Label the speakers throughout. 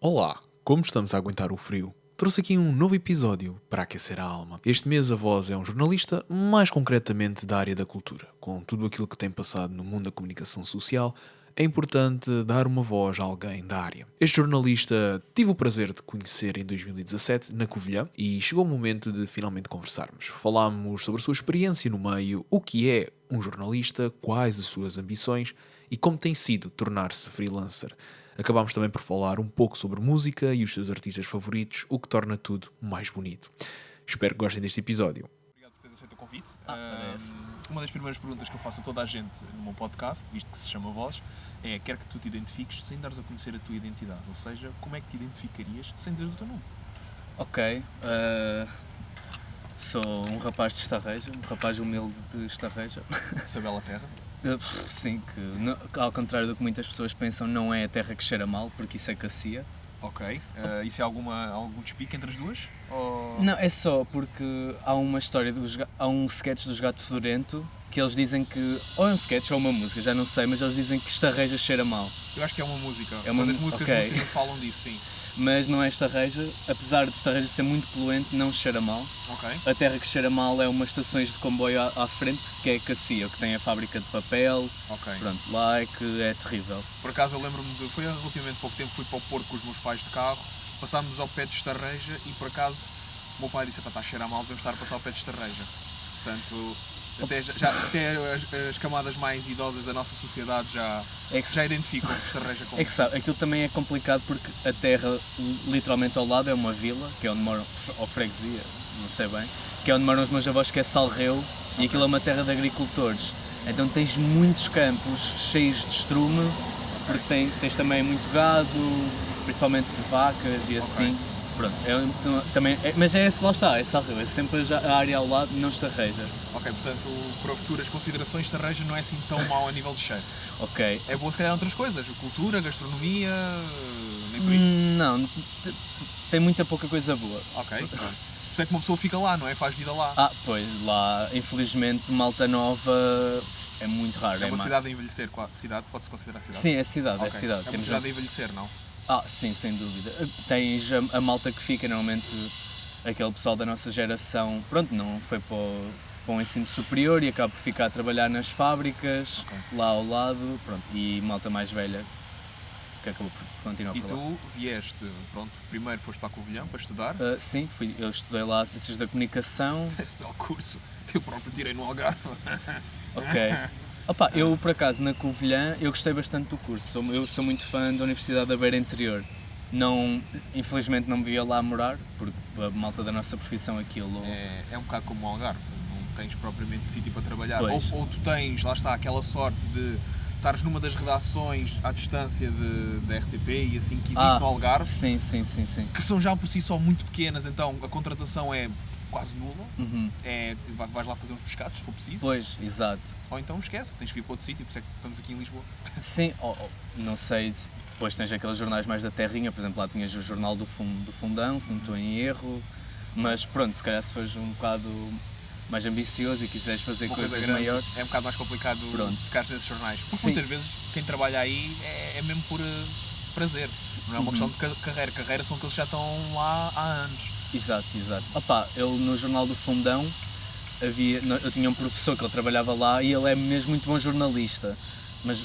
Speaker 1: Olá, como estamos a aguentar o frio? Trouxe aqui um novo episódio para aquecer a alma. Este mês a Voz é um jornalista, mais concretamente da área da cultura. Com tudo aquilo que tem passado no mundo da comunicação social, é importante dar uma voz a alguém da área. Este jornalista tive o prazer de conhecer em 2017 na Covilhã e chegou o momento de finalmente conversarmos. Falámos sobre a sua experiência no meio, o que é um jornalista, quais as suas ambições e como tem sido tornar-se freelancer. Acabámos também por falar um pouco sobre música e os seus artistas favoritos, o que torna tudo mais bonito. Espero que gostem deste episódio.
Speaker 2: Obrigado por teres aceito o convite. Uma das primeiras perguntas que eu faço a toda a gente no meu podcast, visto que se chama Voz, é: quero que tu te identifiques sem dares a conhecer a tua identidade. Ou seja, como é que te identificarias sem dizeres o teu nome?
Speaker 3: Ok, sou um rapaz de Estarreja, um rapaz humilde de Estarreja.
Speaker 2: Essa bela terra.
Speaker 3: Sim, que ao contrário do que muitas pessoas pensam, não é a terra que cheira mal, porque isso é cacia.
Speaker 2: Ok. Isso é algum despique entre as duas? Ou...
Speaker 3: Não, é só porque há uma história, há um sketch dos Gato Fedorento, que eles dizem que, ou é um sketch ou uma música, já não sei, mas eles dizem que Estarreja cheira mal.
Speaker 2: Eu acho que é uma música.
Speaker 3: É uma
Speaker 2: das músicas
Speaker 3: okay.
Speaker 2: que falam disso, sim.
Speaker 3: Mas não é Estarreja, apesar de Estarreja ser muito poluente, não cheira mal.
Speaker 2: Ok.
Speaker 3: A terra que cheira mal é umas estações de comboio à frente, que é Cacia, que tem a fábrica de papel.
Speaker 2: Ok.
Speaker 3: Pronto, lá é que é terrível.
Speaker 2: Por acaso eu lembro-me foi há relativamente pouco tempo, fui para o Porto com os meus pais de carro, passámos ao pé de Estarreja e por acaso o meu pai disse: está a cheirar mal, devemos estar a passar ao pé de Estarreja. Portanto, até as camadas mais idosas da nossa sociedade já identificam Estarreja como...
Speaker 3: É que sabe, aquilo também é complicado porque a terra literalmente ao lado é uma vila, que é onde moram, ou freguesia, não sei bem, que é onde moram os meus avós, que é Salreu, e aquilo é uma terra de agricultores. Então tens muitos campos cheios de estrume, porque tens também muito gado, principalmente de vacas e assim.
Speaker 2: Okay.
Speaker 3: Pronto, mas lá está, é Salreu, é sempre a área ao lado, não Estarreja.
Speaker 2: Ok, portanto, para futuras considerações, Estarreja não é assim tão mau a nível de cheiro.
Speaker 3: Ok.
Speaker 2: É boa se calhar outras coisas, cultura, gastronomia, nem por isso?
Speaker 3: Não, tem muita pouca coisa boa.
Speaker 2: Ok, pronto. Por isso é que uma pessoa fica lá, não é? Faz vida lá.
Speaker 3: Pois, lá, infelizmente, Malta Nova é muito raro.
Speaker 2: É uma cidade a envelhecer, cidade? Pode-se considerar cidade?
Speaker 3: Sim, é cidade,
Speaker 2: okay.
Speaker 3: é cidade.
Speaker 2: É uma cidade a envelhecer, não?
Speaker 3: Sim, sem dúvida. Tens a malta que fica, normalmente aquele pessoal da nossa geração, pronto, não foi para o ensino superior e acaba por ficar a trabalhar nas fábricas, okay, lá ao lado, pronto, e malta mais velha que acabou por continuar por lá.
Speaker 2: E tu vieste, pronto, primeiro foste para a Covilhã para estudar?
Speaker 3: Sim, eu estudei lá Ciências da Comunicação.
Speaker 2: Esse belo curso que eu próprio tirei no Algarve.
Speaker 3: Ok. Eu por acaso na Covilhã eu gostei bastante do curso, eu sou muito fã da Universidade da Beira Interior. Infelizmente não me via lá morar, porque a malta da nossa profissão aquilo...
Speaker 2: É um bocado como o Algarve, não tens propriamente sítio para trabalhar. Ou tu tens, lá está, aquela sorte de estares numa das redações à distância da RTP e assim que existe no Algarve.
Speaker 3: Sim. Que
Speaker 2: são já por si só muito pequenas, então a contratação é quase nula.
Speaker 3: Uhum.
Speaker 2: Vais lá fazer uns pescados, se for preciso.
Speaker 3: Pois, exato.
Speaker 2: Ou então esquece, tens que ir para outro sítio, por isso é que estamos aqui em Lisboa.
Speaker 3: Sim, não sei se depois tens aqueles jornais mais da terrinha, por exemplo, lá tinhas o jornal do Fundão, se não estou em erro, mas pronto, se calhar se fores um bocado mais ambicioso e quiseres fazer coisas maiores...
Speaker 2: É um bocado mais complicado ficar nesses jornais, porque
Speaker 3: sim,
Speaker 2: muitas vezes quem trabalha aí é mesmo por prazer, não é uma questão de carreira são aqueles que já estão lá há anos.
Speaker 3: Exato. Eu no jornal do Fundão eu tinha um professor que ele trabalhava lá e ele é mesmo muito bom jornalista, mas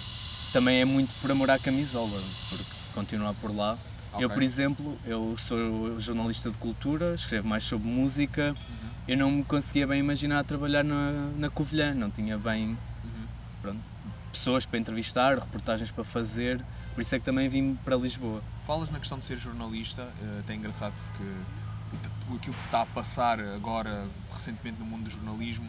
Speaker 3: também é muito por amor à camisola, porque continuar por lá. Okay. Eu, por exemplo, eu sou jornalista de cultura, escrevo mais sobre música, eu não me conseguia bem imaginar trabalhar na Covilhã, não tinha bem pessoas para entrevistar, reportagens para fazer, por isso é que também vim para Lisboa.
Speaker 2: Falas na questão de ser jornalista, até é engraçado porque aquilo que se está a passar agora, recentemente, no mundo do jornalismo,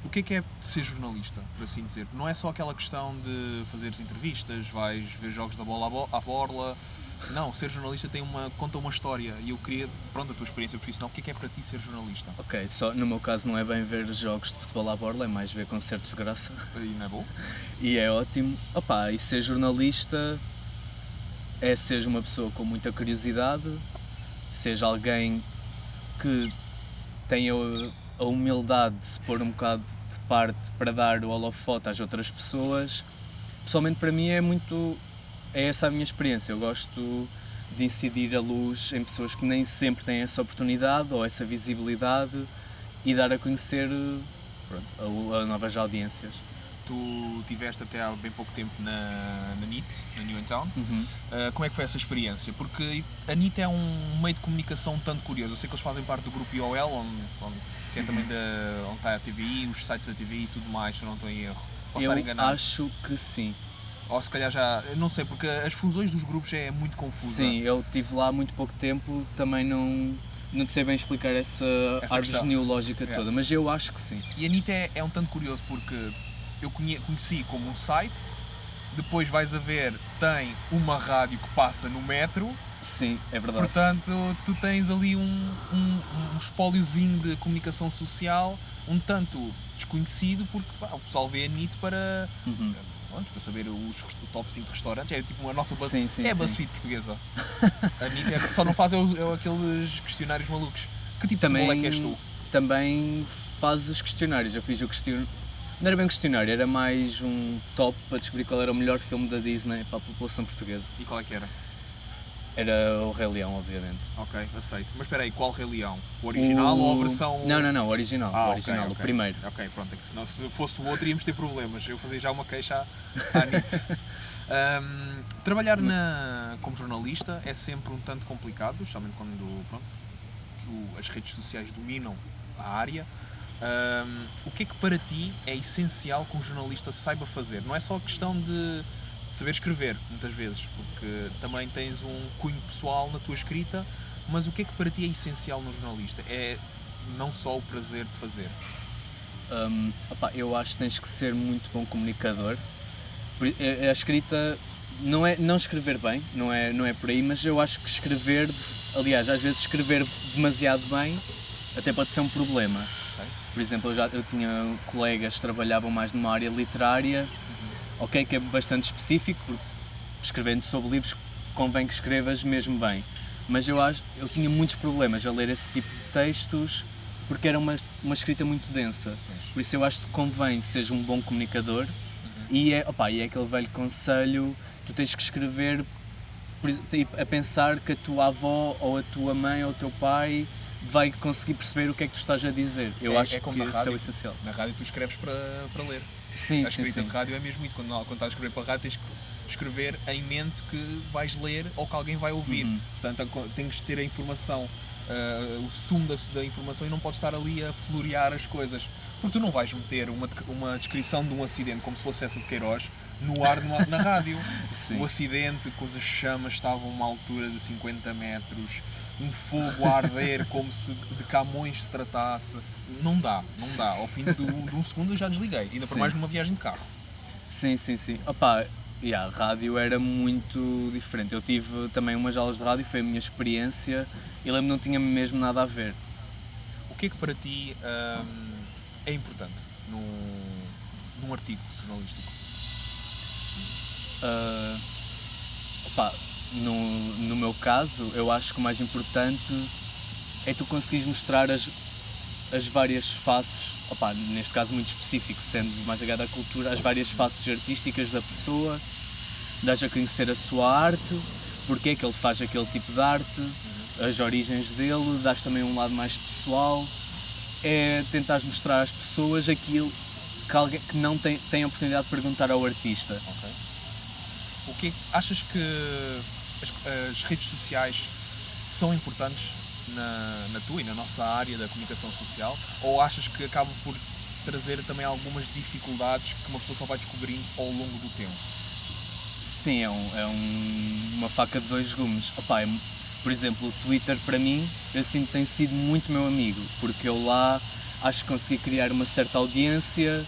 Speaker 2: o que é ser jornalista, por assim dizer? Não é só aquela questão de fazeres entrevistas, vais ver jogos da bola à borla. Não, ser jornalista conta uma história e eu queria, a tua experiência profissional, o que é para ti ser jornalista?
Speaker 3: Ok, só no meu caso não é bem ver jogos de futebol à borla, é mais ver concertos de graça.
Speaker 2: E não é bom?
Speaker 3: E é ótimo. E ser jornalista é seres uma pessoa com muita curiosidade, seja alguém que tenha a humildade de se pôr um bocado de parte para dar o holofote às outras pessoas. Pessoalmente para mim é essa a minha experiência, eu gosto de incidir a luz em pessoas que nem sempre têm essa oportunidade ou essa visibilidade e dar a conhecer pronto, a novas audiências.
Speaker 2: Tu estiveste até há bem pouco tempo na NIT, na New in Town.
Speaker 3: Uhum.
Speaker 2: Como é que foi essa experiência? Porque a NIT é um meio de comunicação um tanto curioso. Eu sei que eles fazem parte do grupo IOL, que é também onde está a TVI, os sites da TVI e tudo mais, se eu não estou em erro. Posso estar enganado?
Speaker 3: Eu acho que sim.
Speaker 2: Ou se calhar já... Eu não sei, porque as fusões dos grupos é muito confusa.
Speaker 3: Sim, eu estive lá há muito pouco tempo, também não sei bem explicar essa árvore
Speaker 2: questão
Speaker 3: genealógica toda, mas eu acho que sim.
Speaker 2: E a NIT é um tanto curioso porque eu conheci como um site, depois vais a ver, tem uma rádio que passa no metro.
Speaker 3: Sim, é verdade.
Speaker 2: Portanto, tu tens ali um espóliozinho de comunicação social um tanto desconhecido, porque o pessoal vê a NIT para, para saber o top 5 de restaurantes. É tipo a nossa
Speaker 3: sim,
Speaker 2: a BuzzFeed portuguesa. A NIT só não faz aqueles questionários malucos. Que tipo de cebola é que és tu?
Speaker 3: Também fazes questionários. Eu fiz o questionário. Não era bem um questionário, era mais um top para descobrir qual era o melhor filme da Disney para a população portuguesa.
Speaker 2: E qual é que era?
Speaker 3: Era o Rei Leão, obviamente.
Speaker 2: Ok, aceito. Mas espera aí, qual Rei Leão? O original ou a versão...
Speaker 3: Não, o original. O original,
Speaker 2: okay.
Speaker 3: O primeiro.
Speaker 2: Ok, pronto, é que senão se fosse o outro íamos ter problemas. Eu fazia já uma queixa à NIT. Trabalhar como jornalista é sempre um tanto complicado, especialmente quando as redes sociais dominam a área. O que é que para ti é essencial que um jornalista saiba fazer? Não é só a questão de saber escrever, muitas vezes, porque também tens um cunho pessoal na tua escrita, mas o que é que para ti é essencial no jornalista? É não só o prazer de fazer?
Speaker 3: Eu acho que tens que ser muito bom comunicador. A escrita não escrever bem, não é por aí, mas eu acho que aliás, às vezes escrever demasiado bem até pode ser um problema. Por exemplo, eu tinha colegas que trabalhavam mais numa área literária, que é bastante específico, porque escrevendo sobre livros convém que escrevas mesmo bem. Mas eu tinha muitos problemas a ler esse tipo de textos, porque era uma escrita muito densa. Por isso eu acho que convém seres um bom comunicador, e é aquele velho conselho, tu tens que escrever a pensar que a tua avó, ou a tua mãe, ou o teu pai vai conseguir perceber o que é que tu estás a dizer. Eu acho que isso é o essencial.
Speaker 2: Na rádio tu escreves para ler.
Speaker 3: Sim,
Speaker 2: a escrita
Speaker 3: sim.
Speaker 2: de rádio é mesmo isso. Quando estás a escrever para a rádio tens que escrever em mente que vais ler ou que alguém vai ouvir. Portanto, tens de ter a informação, o sumo da informação, e não podes estar ali a florear as coisas. Porque tu não vais meter uma descrição de um acidente como se fosse essa de Queiroz no ar na rádio.
Speaker 3: Sim.
Speaker 2: O acidente, com as chamas estavam a uma altura de 50 metros, um fogo a arder como se de Camões se tratasse. Não dá. Ao fim de um segundo eu já desliguei, ainda por mais numa viagem de carro.
Speaker 3: Sim. A rádio era muito diferente. Eu tive também umas aulas de rádio, foi a minha experiência, e lembro que não tinha mesmo nada a ver.
Speaker 2: O que é que para ti é importante num artigo jornalístico?
Speaker 3: No meu caso, eu acho que o mais importante é tu conseguires mostrar as várias faces, neste caso muito específico, sendo mais ligado à cultura, as várias faces artísticas da pessoa, dás a conhecer a sua arte, porque é que ele faz aquele tipo de arte, as origens dele, dás também um lado mais pessoal, é tentares mostrar às pessoas aquilo que alguém que não tem a oportunidade de perguntar ao artista.
Speaker 2: Okay. Achas que as redes sociais são importantes na tua e na nossa área da comunicação social, ou achas que acabam por trazer também algumas dificuldades que uma pessoa só vai descobrindo ao longo do tempo?
Speaker 3: Sim, uma faca de dois gumes. Por exemplo, o Twitter para mim, eu sinto que tem sido muito meu amigo, porque eu lá acho que consegui criar uma certa audiência,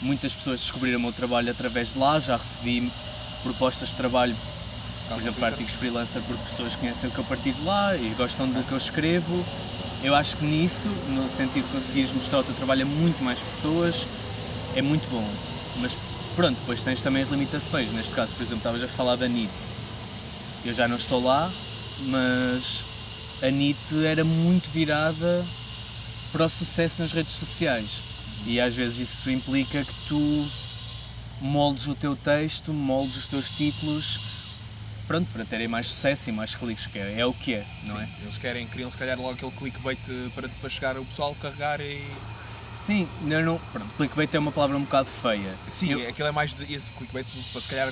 Speaker 3: muitas pessoas descobriram o meu trabalho através de lá, já recebi propostas de trabalho, por exemplo, para artigos freelancer, porque pessoas conhecem o que eu partilho lá e gostam do que eu escrevo. Eu acho que nisso, no sentido de conseguires mostrar o teu trabalho a muito mais pessoas, é muito bom. Mas pronto, depois tens também as limitações. Neste caso, por exemplo, estavas a falar da NIT. Eu já não estou lá, mas a NIT era muito virada para o sucesso nas redes sociais. E às vezes isso implica que tu moldes o teu texto, moldes os teus títulos pronto, para terem mais sucesso e mais cliques, que é o que é, não
Speaker 2: Sim,
Speaker 3: é?
Speaker 2: eles criam se calhar logo aquele clickbait para chegar o pessoal carregar e...
Speaker 3: Sim, pronto, clickbait é uma palavra um bocado feia.
Speaker 2: Sim, aquilo é mais esse clickbait, se calhar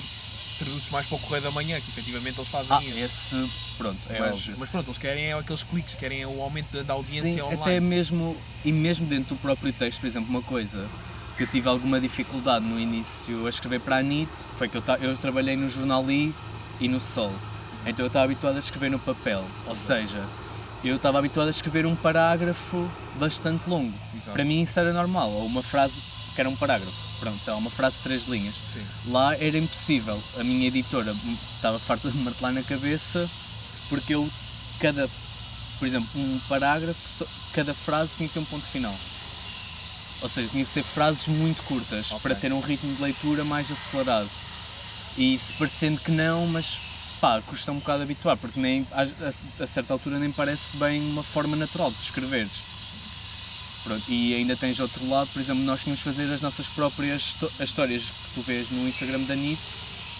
Speaker 2: traduz-se mais para o Correio da Manhã, que efetivamente eles fazem isso.
Speaker 3: Esse, pronto, é óbvio.
Speaker 2: Mas pronto, eles querem aqueles cliques, querem o aumento da audiência
Speaker 3: Sim,
Speaker 2: online.
Speaker 3: até mesmo, e mesmo dentro do próprio texto, por exemplo, uma coisa que eu tive alguma dificuldade no início a escrever para a NIT, foi que eu trabalhei no Jornal I e no Sol, então eu estava habituado a escrever no papel, ou seja, eu estava habituado a escrever um parágrafo bastante longo.
Speaker 2: Exato.
Speaker 3: Para mim isso era normal, ou uma frase que era um parágrafo, pronto, sei lá, uma frase de 3 linhas.
Speaker 2: Sim.
Speaker 3: Lá era impossível, a minha editora estava farta de me martelar na cabeça, porque por exemplo, um parágrafo, cada frase tinha que ter um ponto final. Ou seja, tinha que ser frases muito curtas,
Speaker 2: Ok.
Speaker 3: para ter um ritmo de leitura mais acelerado. E isso parecendo que não, mas pá, custa um bocado habituar, porque nem, a certa altura nem parece bem uma forma natural de escreveres. Pronto, e ainda tens outro lado, por exemplo, nós tínhamos de fazer as nossas próprias as histórias que tu vês no Instagram da NIT,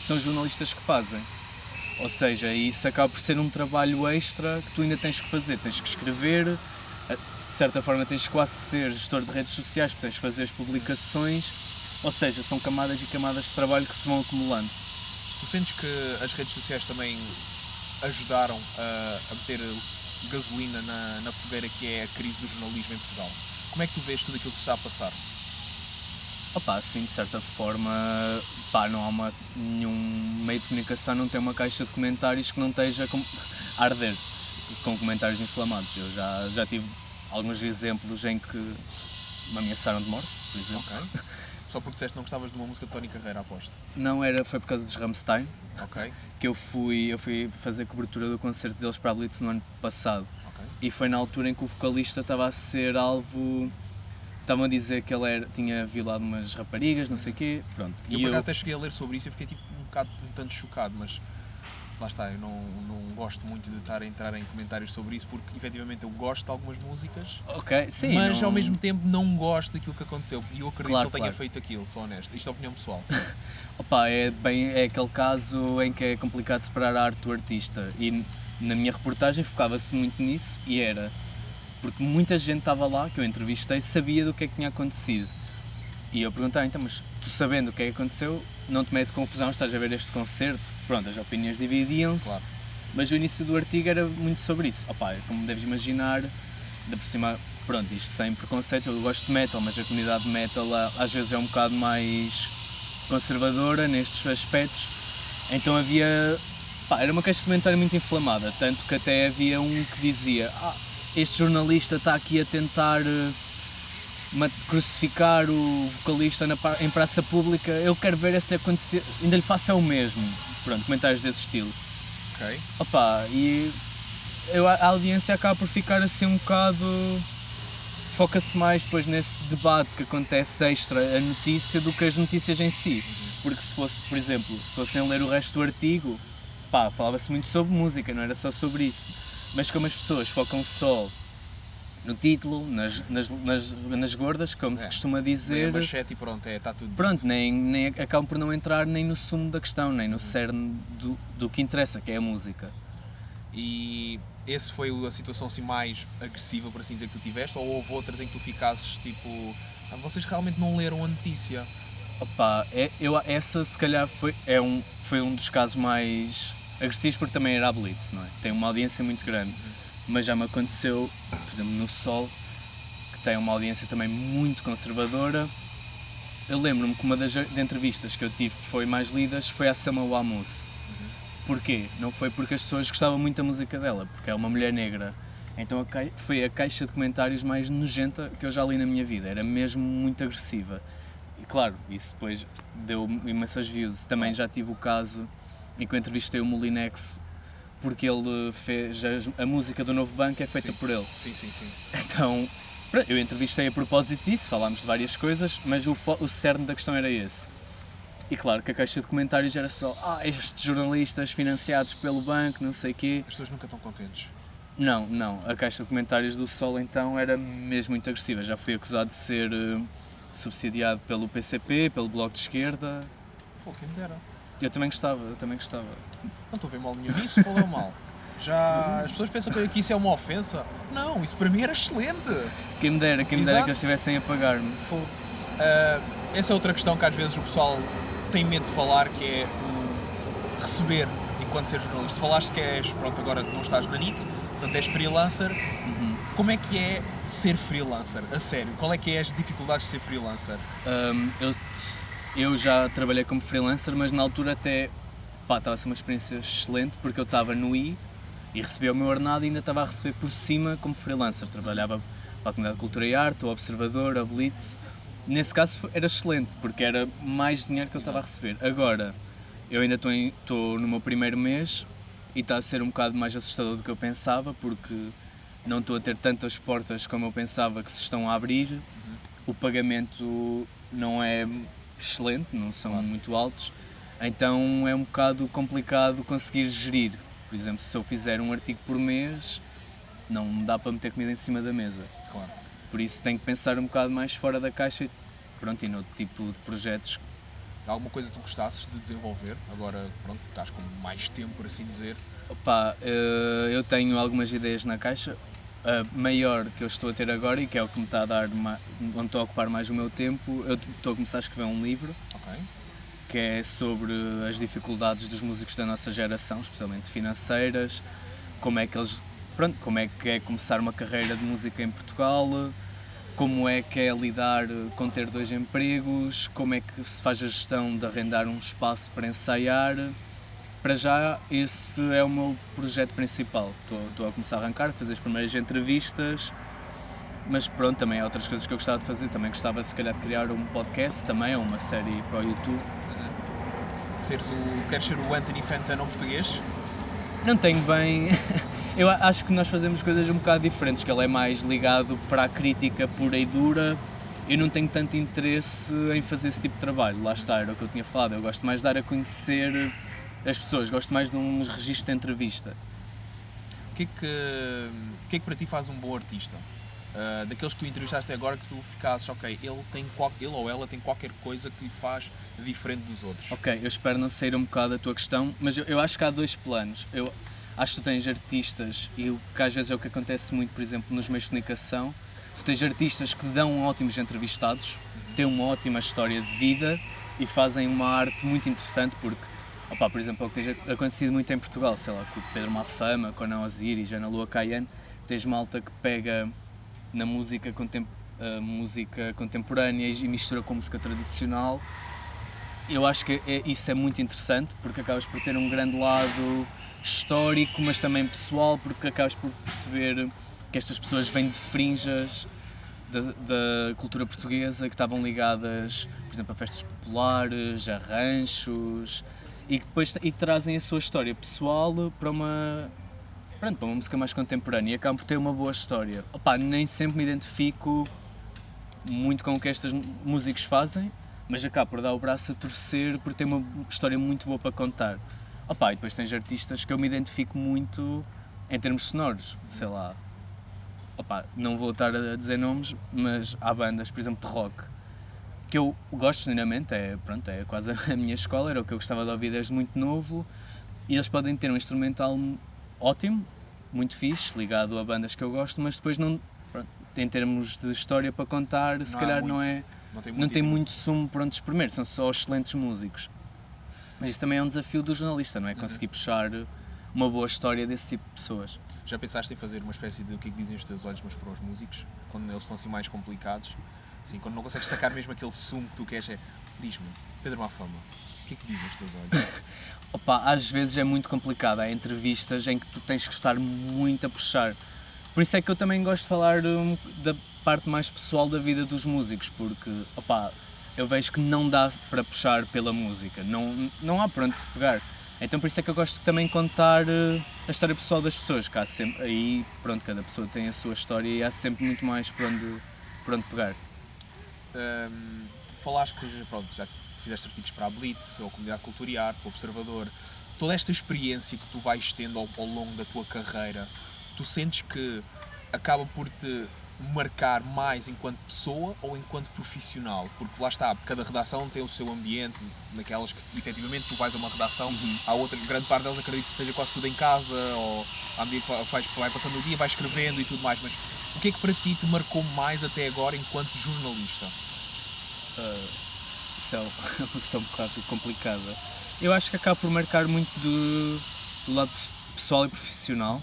Speaker 3: são jornalistas que fazem. Ou seja, isso acaba por ser um trabalho extra que tu ainda tens que fazer, tens que escrever, de certa forma tens que quase ser gestor de redes sociais, porque tens que fazer as publicações, ou seja, são camadas e camadas de trabalho que se vão acumulando.
Speaker 2: Tu sentes que as redes sociais também ajudaram a meter gasolina na fogueira que é a crise do jornalismo em Portugal? Como é que tu vês tudo aquilo que se está a passar?
Speaker 3: Opa, assim, de certa forma, pá, não há nenhum meio de comunicação, não tem uma caixa de comentários que não esteja a arder com comentários inflamados. Eu já tive alguns exemplos em que me ameaçaram de morte, por exemplo.
Speaker 2: Ok. Só porque disseste que não gostavas de uma música de Tony Carreira, aposto.
Speaker 3: Não foi por causa dos Rammstein,
Speaker 2: Ok.
Speaker 3: que eu fui fazer cobertura do concerto deles para a Blitz no ano passado.
Speaker 2: Ok.
Speaker 3: E foi na altura em que o vocalista estava a ser alvo... Estavam a dizer que ele tinha violado umas raparigas, não sei o quê, pronto.
Speaker 2: Eu por acaso até cheguei a ler sobre isso e fiquei tipo um tanto chocado, mas lá está, eu não gosto muito de estar a entrar em comentários sobre isso porque efetivamente eu gosto de algumas músicas,
Speaker 3: Ok, sim,
Speaker 2: mas
Speaker 3: não...
Speaker 2: ao mesmo tempo não gosto daquilo que aconteceu e eu acredito
Speaker 3: Claro,
Speaker 2: que ele tenha
Speaker 3: claro.
Speaker 2: feito aquilo, sou honesto. Isto é opinião pessoal.
Speaker 3: Opa, é aquele caso em que é complicado separar a arte do artista e na minha reportagem focava-se muito nisso e era porque muita gente estava lá, que eu entrevistei, sabia do que é que tinha acontecido. E eu perguntei, então, mas tu sabendo o que é que aconteceu, não te mete confusão, estás a ver este concerto? Pronto, as opiniões dividiam-se,
Speaker 2: Claro.
Speaker 3: mas o início do artigo era muito sobre isso. Opa, como deves imaginar, ainda por cima, pronto, isto sem preconceito, eu gosto de metal, mas a comunidade de metal às vezes é um bocado mais conservadora nestes aspectos, então era uma caixa de comentário muito inflamada, tanto que até havia um que dizia este jornalista está aqui a tentar crucificar o vocalista em praça pública, eu quero ver se lhe acontecer, ainda lhe faça o mesmo. Pronto, comentários desse estilo.
Speaker 2: Ok.
Speaker 3: Opa, e a audiência acaba por ficar assim um bocado... Foca-se mais depois nesse debate que acontece extra a notícia do que as notícias em si. Porque se fosse, por exemplo, se fossem ler o resto do artigo, pá, falava-se muito sobre música, não era só sobre isso. Mas como as pessoas focam só no título, nas gordas, como se costuma dizer,
Speaker 2: É manchete e pronto, está tudo
Speaker 3: pronto, nem acabam por não entrar nem no sumo da questão, nem no cerne do que interessa, que é a música.
Speaker 2: E esse foi a situação assim mais agressiva, por assim dizer, que tu tiveste? Ou houve outras em que tu ficasses tipo, vocês realmente não leram a notícia?
Speaker 3: Opa, essa se calhar foi um dos casos mais agressivos porque também era a Blitz, não é? Tem uma audiência muito grande, mas já me aconteceu, por exemplo, no Sol, que tem uma audiência também muito conservadora. Eu lembro-me que uma das entrevistas que eu tive que foi mais lidas foi a Sama Wamus. Porquê? Não foi porque as pessoas gostavam muito da música dela, porque é uma mulher negra. Então foi a caixa de comentários mais nojenta que eu já li na minha vida, era mesmo muito agressiva. E claro, isso depois deu imensas views. Também já tive o caso em que eu entrevistei o Molinex, porque ele fez a música do Novo Banco é feita por ele.
Speaker 2: Sim.
Speaker 3: Então, eu entrevistei a propósito disso, falámos de várias coisas, mas o cerne da questão era esse. E claro que a caixa de comentários era só estes jornalistas financiados pelo banco, não sei o quê.
Speaker 2: As pessoas nunca estão contentes.
Speaker 3: Não, a caixa de comentários do Sol então era mesmo muito agressiva. Já fui acusado de ser subsidiado pelo PCP, pelo Bloco de Esquerda.
Speaker 2: Pô, quem me dera.
Speaker 3: Eu também gostava.
Speaker 2: Não estou a ver mal nenhum nisso, qual é o mal? Já as pessoas pensam que isso é uma ofensa. Não, isso para mim era excelente.
Speaker 3: Quem me dera que
Speaker 2: Exato.
Speaker 3: eles estivessem a pagar-me.
Speaker 2: Essa é outra questão que às vezes o pessoal tem medo de falar, que é o receber enquanto ser jornalista. Falaste que és, pronto, agora não estás na NIT, portanto és freelancer. Como é que é ser freelancer? A sério, qual é que é as dificuldades de ser freelancer?
Speaker 3: Eu já trabalhei como freelancer, mas na altura até estava a ser uma experiência excelente, porque eu estava no I e recebia o meu ordenado e ainda estava a receber por cima como freelancer. Trabalhava para a Comunidade de Cultura e Arte, o Observador, a Blitz. Nesse caso era excelente, porque era mais dinheiro que eu estava a receber. Agora, eu ainda estou no meu primeiro mês e está a ser um bocado mais assustador do que eu pensava, porque não estou a ter tantas portas como eu pensava que se estão a abrir. O pagamento não é excelente, não são muito altos, então é um bocado complicado conseguir gerir. Por exemplo, se eu fizer um artigo por mês, não dá para meter comida em cima da mesa.
Speaker 2: Claro.
Speaker 3: Por isso tenho que pensar um bocado mais fora da caixa e noutro tipo de projetos.
Speaker 2: Alguma coisa que tu gostasses de desenvolver? Agora, pronto, estás com mais tempo, por assim dizer.
Speaker 3: Eu tenho algumas ideias na caixa. A maior que eu estou a ter agora e que é o que me está a dar, onde estou a ocupar mais o meu tempo, eu estou a começar a escrever um livro.
Speaker 2: Ok.
Speaker 3: Que é sobre as dificuldades dos músicos da nossa geração, especialmente financeiras, como é que é começar uma carreira de música em Portugal, como é que é lidar com ter 2 empregos, como é que se faz a gestão de arrendar um espaço para ensaiar. Para já, esse é o meu projeto principal. Estou a começar a arrancar, a fazer as primeiras entrevistas, mas pronto, também há outras coisas que eu gostava de fazer. Também gostava, se calhar, de criar um podcast também, ou uma série para o YouTube.
Speaker 2: Queres ser o Anthony Fantano português?
Speaker 3: Não tenho bem... Eu acho que nós fazemos coisas um bocado diferentes, que ele é mais ligado para a crítica pura e dura. Eu não tenho tanto interesse em fazer esse tipo de trabalho. Lá está, era o que eu tinha falado. Eu gosto mais de dar a conhecer as pessoas, gosto mais de um registro de entrevista.
Speaker 2: O que é que para ti faz um bom artista? Daqueles que tu entrevistaste agora, que tu ficasses, ok, ele ou ela tem qualquer coisa que lhe faz diferente dos outros.
Speaker 3: Ok, eu espero não sair um bocado da tua questão, mas eu acho que há 2 planos. Eu acho que tu tens artistas, e o que às vezes é o que acontece muito, por exemplo, nos meios de comunicação, tu tens artistas que dão ótimos entrevistados, têm uma ótima história de vida e fazem uma arte muito interessante, porque, por exemplo, o que tem acontecido muito em Portugal, sei lá, com o Pedro Mafama, com a Ana Osiris, a Ana Lua Caiane, tens malta que pega na música contemporânea e mistura com música tradicional. Eu acho que isso é muito interessante, porque acabas por ter um grande lado histórico, mas também pessoal, porque acabas por perceber que estas pessoas vêm de frinjas da cultura portuguesa, que estavam ligadas, por exemplo, a festas populares, a ranchos, e que depois trazem a sua história pessoal para uma música mais contemporânea e acabam por ter uma boa história. Nem sempre me identifico muito com o que estes músicos fazem, mas acabo por dar o braço a torcer por ter uma história muito boa para contar. E depois tens artistas que eu me identifico muito em termos sonoros, sei lá. Não vou estar a dizer nomes, mas há bandas, por exemplo, de rock, que eu gosto genuinamente, é quase a minha escola, era o que eu gostava de ouvir desde muito novo, e eles podem ter um instrumental ótimo, muito fixe, ligado a bandas que eu gosto, mas depois não, em termos de história para contar, se calhar não tem muito sumo por onde espremer, são só excelentes músicos. Mas isso também é um desafio do jornalista, não é? Conseguir puxar uma boa história desse tipo de pessoas.
Speaker 2: Já pensaste em fazer uma espécie de o que é que dizem os teus olhos, mas para os músicos? Quando eles estão assim mais complicados? Assim, quando não consegues sacar mesmo aquele sumo que tu queres, diz-me, Pedro Mafama, o que é que dizem os teus olhos?
Speaker 3: Às vezes é muito complicado, há entrevistas em que tu tens que estar muito a puxar. Por isso é que eu também gosto de falar da parte mais pessoal da vida dos músicos, porque eu vejo que não dá para puxar pela música, não há por onde se pegar. Então por isso é que eu gosto de também contar a história pessoal das pessoas, que há sempre, aí cada pessoa tem a sua história e há sempre muito mais por onde pegar.
Speaker 2: Tu falaste que já fizeste artigos para a Blitz, ou a Comunidade de Cultura e Arte, para o Observador. Toda esta experiência que tu vais tendo ao longo da tua carreira, tu sentes que acaba por te marcar mais enquanto pessoa ou enquanto profissional? Porque lá está, cada redação tem o seu ambiente, naquelas que efetivamente tu vais a uma redação, há outra, grande parte delas acredito que seja quase tudo em casa, ou à medida que vai passando o dia, vai escrevendo e tudo mais, mas o que é que para ti te marcou mais até agora enquanto jornalista?
Speaker 3: Isso é uma questão um bocado complicada. Eu acho que acaba por marcar muito do lado pessoal e profissional.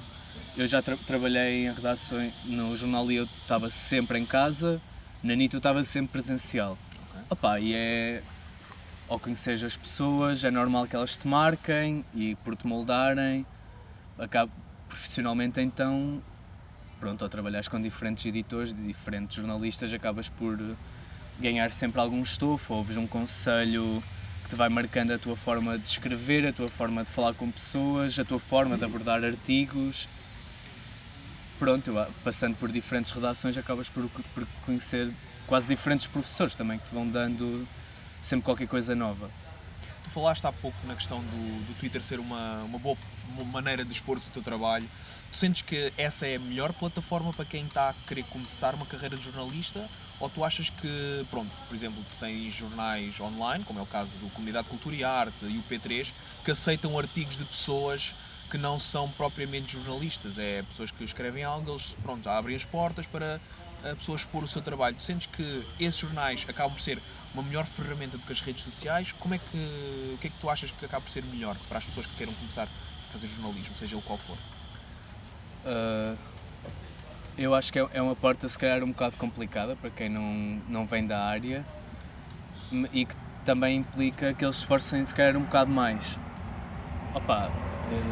Speaker 3: Eu já trabalhei em redações, no jornal eu estava sempre em casa, na NIT eu estava sempre presencial.
Speaker 2: Okay.
Speaker 3: Opa, e ao conhecer as pessoas, é normal que elas te marquem e por te moldarem. Profissionalmente então, pronto, ao trabalhares com diferentes editores, de diferentes jornalistas, acabas por ganhar sempre algum estofo, ouves um conselho que te vai marcando a tua forma de escrever, a tua forma de falar com pessoas, a tua forma de abordar artigos. Pronto, passando por diferentes redações acabas por conhecer quase diferentes professores também que te vão dando sempre qualquer coisa nova.
Speaker 2: Tu falaste há pouco na questão do Twitter ser uma boa maneira de expor o teu trabalho. Tu sentes que essa é a melhor plataforma para quem está a querer começar uma carreira de jornalista? Ou tu achas que, pronto, por exemplo, tu tens jornais online, como é o caso do Comunidade de Cultura e Arte e o P3, que aceitam artigos de pessoas que não são propriamente jornalistas, é pessoas que escrevem algo, eles pronto, abrem as portas para a pessoa expor o seu trabalho. Tu sentes que esses jornais acabam por ser uma melhor ferramenta do que as redes sociais? O que é que tu achas que acaba por ser melhor para as pessoas que queiram começar a fazer jornalismo, seja o qual for?
Speaker 3: Eu acho que é uma porta se calhar um bocado complicada para quem não vem da área e que também implica que eles se esforcem se calhar um bocado mais. Opa,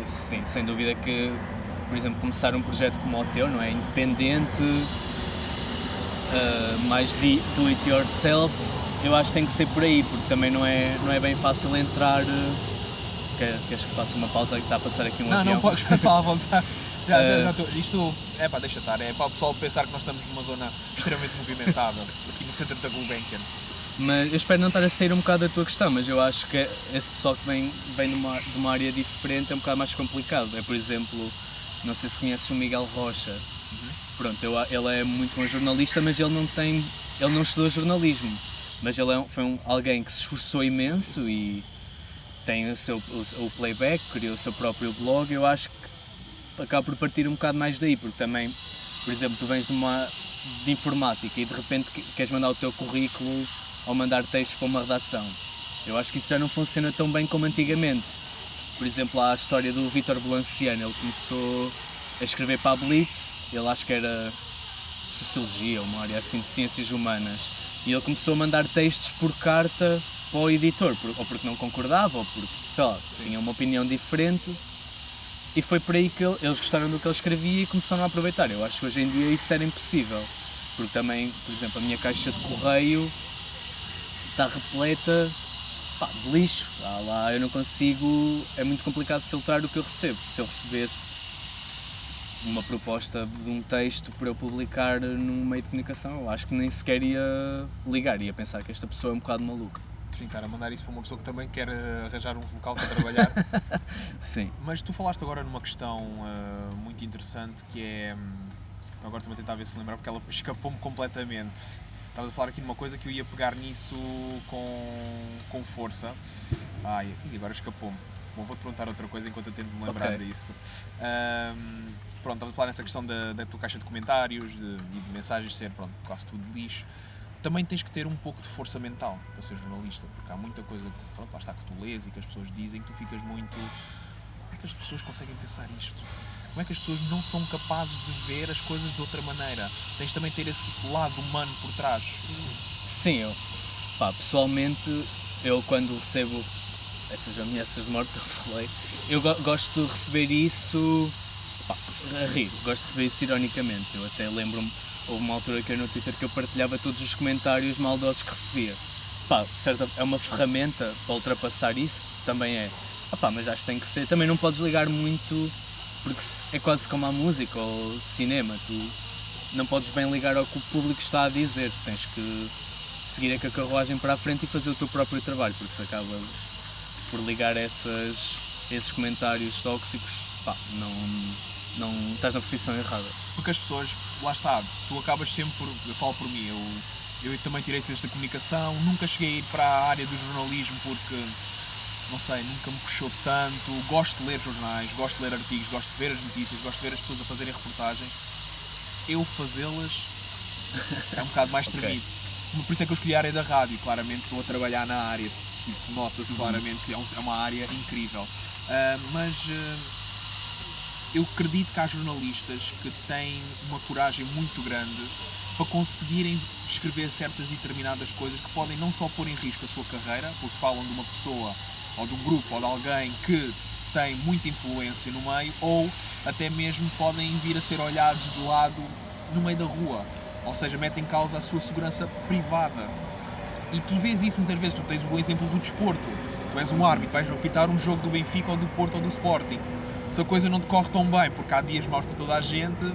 Speaker 3: sim, sem dúvida que, por exemplo, começar um projeto como o teu, não é? Independente, mais do it yourself, eu acho que tem que ser por aí, porque também não é bem fácil entrar. Queres que faça uma pausa que está a passar aqui um avião?
Speaker 2: Não, podes falar à vontade. Isto é pá, deixa estar, é para o pessoal pensar que nós estamos numa zona extremamente movimentada, aqui no centro da Gulbenkian.
Speaker 3: Mas eu espero não estar a sair um bocado da tua questão, mas eu acho que esse pessoal que vem de uma área diferente é um bocado mais complicado. É, por exemplo, não sei se conheces o Miguel Rocha. Pronto, ele é muito bom jornalista, mas ele não estudou jornalismo. Mas ele foi alguém que se esforçou imenso e tem o playback, criou o seu próprio blog. Eu acho que acaba por partir um bocado mais daí, porque também, por exemplo, tu vens de informática e de repente queres mandar o teu currículo ou mandar textos para uma redação. Eu acho que isso já não funciona tão bem como antigamente. Por exemplo, há a história do Vítor Bolanciano, ele começou a escrever para a Blitz, ele acho que era Sociologia, uma área assim de Ciências Humanas, e ele começou a mandar textos por carta para o editor, ou porque não concordava, ou porque, sei lá, tinha uma opinião diferente, e foi por aí que eles gostaram do que ele escrevia e começaram a aproveitar. Eu acho que hoje em dia isso era impossível, porque também, por exemplo, a minha caixa de correio está repleta de lixo. Lá eu não consigo, é muito complicado filtrar o que eu recebo. Se eu recebesse uma proposta de um texto para eu publicar num meio de comunicação, eu acho que nem sequer ia ligar, ia pensar que esta pessoa é um bocado maluca.
Speaker 2: Sim, cara, mandar isso para uma pessoa que também quer arranjar um local para trabalhar.
Speaker 3: Sim.
Speaker 2: Mas tu falaste agora numa questão muito interessante que é... Agora estou a tentar ver se lembrar porque ela escapou-me completamente. Estava a falar aqui numa coisa que eu ia pegar nisso com força. E agora escapou-me. Bom, vou-te perguntar outra coisa enquanto eu tento me lembrar disso. Pronto, estava a falar nessa questão da tua caixa de comentários e de mensagens ser quase tudo de lixo. Também tens que ter um pouco de força mental para ser jornalista, porque há muita coisa lá está, que tu lês e que as pessoas dizem que tu ficas muito... Como é que as pessoas conseguem pensar isto? Como é que as pessoas não são capazes de ver as coisas de outra maneira? Tens também de ter esse lado humano por trás.
Speaker 3: Sim, pessoalmente, eu quando recebo essas ameaças de morte que eu falei, eu gosto de receber isso a rir, gosto de receber isso ironicamente. Eu até lembro-me, houve uma altura que eu no Twitter que eu partilhava todos os comentários maldosos que recebia. Certo, é uma ferramenta para ultrapassar isso, também é. Mas acho que tem que ser, também não podes ligar muito, porque é quase como a música ou cinema, tu não podes bem ligar ao que o público está a dizer, tens que seguir a carruagem para a frente e fazer o teu próprio trabalho, porque se acabas não estás na profissão errada.
Speaker 2: Porque as pessoas, lá está, tu acabas sempre por, eu falo por mim, eu também tirei ciências da comunicação, nunca cheguei a ir para a área do jornalismo porque, não sei, nunca me puxou tanto, gosto de ler jornais, gosto de ler artigos, gosto de ver as notícias, gosto de ver as pessoas a fazerem reportagens, eu fazê-las é um bocado mais tremido. Por isso é que eu escolhi a área da rádio, claramente estou a trabalhar na área, tipo, nota-se claramente que é uma área incrível. Mas eu acredito que há jornalistas que têm uma coragem muito grande para conseguirem escrever certas e determinadas coisas que podem não só pôr em risco a sua carreira, porque falam de uma pessoa ou de um grupo ou de alguém que tem muita influência no meio, ou até mesmo podem vir a ser olhados de lado no meio da rua, ou seja, metem em causa a sua segurança privada. E tu vês isso muitas vezes, tu tens o bom exemplo do desporto, tu és um árbitro, vais apitar um jogo do Benfica ou do Porto ou do Sporting, se a coisa não te corre tão bem, porque há dias maus para toda a gente,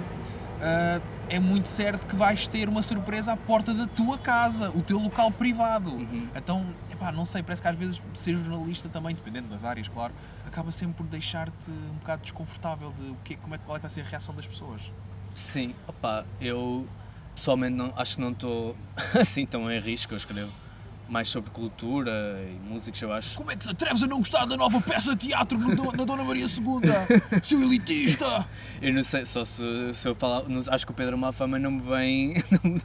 Speaker 2: é muito certo que vais ter uma surpresa à porta da tua casa, o teu local privado. Então, epá, não sei, parece que às vezes ser jornalista também, dependendo das áreas, claro, acaba sempre por deixar-te um bocado desconfortável de qual é que vai ser a reação das pessoas.
Speaker 3: Sim, opá, eu pessoalmente acho que não estou assim tão em risco, eu escrevo mais sobre cultura e músicos, eu acho.
Speaker 2: Como é que te atreves a não gostar da nova peça de teatro na Dona Maria II? Seu elitista!
Speaker 3: Eu não sei, só se eu falar, acho que o Pedro Mafama não me vem,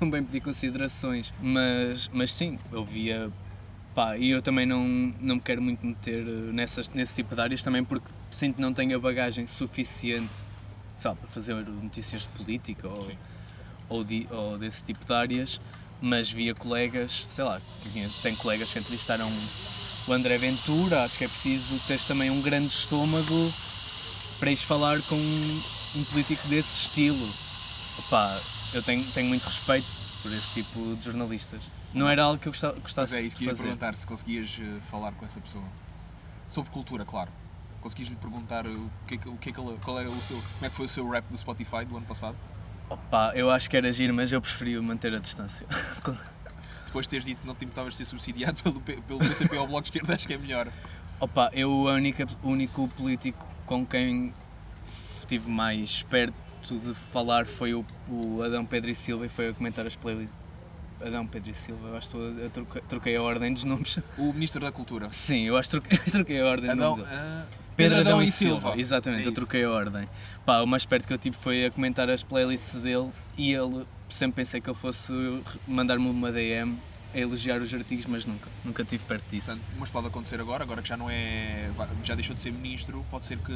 Speaker 3: não vem pedir considerações, mas sim, eu via, pá, e eu também não me quero muito meter nesse tipo de áreas também porque sinto que não tenho a bagagem suficiente, sabe, para fazer notícias de política ou desse tipo de áreas. Mas via colegas, sei lá, tem colegas que entrevistaram o André Ventura, acho que é preciso teres também um grande estômago para ires falar com um político desse estilo. Opa, eu tenho muito respeito por esse tipo de jornalistas. Não era algo que eu gostasse de fazer.
Speaker 2: Mas é isso que ia perguntar, se conseguias falar com essa pessoa. Sobre cultura, claro. Conseguias lhe perguntar como é que foi o seu rap do Spotify do ano passado?
Speaker 3: Opa, eu acho que era giro, mas eu preferi manter a distância.
Speaker 2: Depois de teres dito que não te importavas de ser subsidiado pelo PCP ou Bloco de Esquerda, acho que é melhor.
Speaker 3: Opa, o único político com quem estive mais perto de falar foi o Adão Pedro e Silva e foi a comentar as playlists. Adão Pedro e Silva, eu acho que troquei a ordem dos nomes.
Speaker 2: O Ministro da Cultura.
Speaker 3: Sim, eu acho que troquei a ordem
Speaker 2: Adão,
Speaker 3: do nome dele. Pedro Adão e Silva.
Speaker 2: É
Speaker 3: Exatamente, eu troquei a ordem. Pá, o mais perto que eu tive foi a comentar as playlists dele e ele, sempre pensei que ele fosse mandar-me uma DM a elogiar os artigos, mas nunca estive perto disso.
Speaker 2: Portanto, mas pode acontecer agora que já não é, já deixou de ser ministro, pode ser que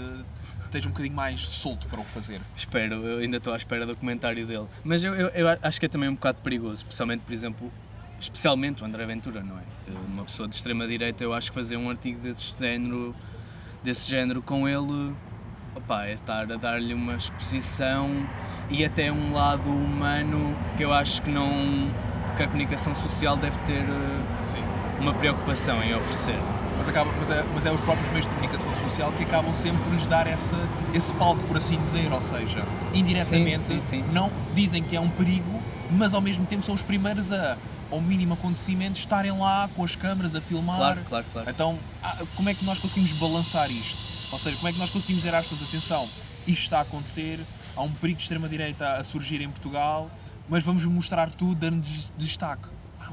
Speaker 2: esteja um bocadinho mais solto para o fazer.
Speaker 3: Espero, eu ainda estou à espera do comentário dele. Mas eu acho que é também um bocado perigoso, especialmente, por exemplo, o André Ventura, não é? Uma pessoa de extrema-direita, eu acho que fazer um artigo desse género com ele, opa, é estar a dar-lhe uma exposição e até um lado humano que eu acho que a comunicação social deve ter uma preocupação em oferecer.
Speaker 2: Mas é os próprios meios de comunicação social que acabam sempre por lhes dar esse palco, por assim dizer, ou seja, indiretamente
Speaker 3: sim.
Speaker 2: Não dizem que é um perigo, mas ao mesmo tempo são os primeiros ao mínimo acontecimento, estarem lá com as câmaras a filmar.
Speaker 3: Claro.
Speaker 2: Então, como é que nós conseguimos balançar isto? Ou seja, como é que nós conseguimos dizer às pessoas, atenção, isto está a acontecer, há um perigo de extrema-direita a surgir em Portugal, mas vamos mostrar tudo, dando-lhes destaque.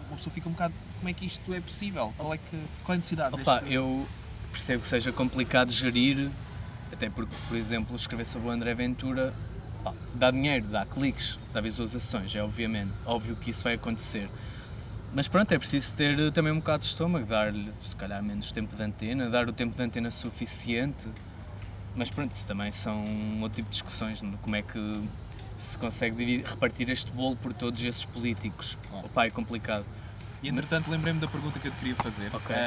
Speaker 2: Uma pessoa fica um bocado, como é que isto é possível? Qual é a necessidade
Speaker 3: Opa, eu percebo que seja complicado gerir, até porque, por exemplo, escrever sobre o André Ventura dá dinheiro, dá cliques, dá visualizações, é óbvio que isso vai acontecer. Mas pronto, é preciso ter também um bocado de estômago, dar-lhe se calhar menos tempo de antena, dar o tempo de antena suficiente. Mas pronto, isso também são outro tipo de discussões, como é que se consegue repartir este bolo por todos esses políticos.
Speaker 2: Claro.
Speaker 3: Opa, é complicado.
Speaker 2: E entretanto lembrei-me da pergunta que eu te queria fazer.
Speaker 3: Okay.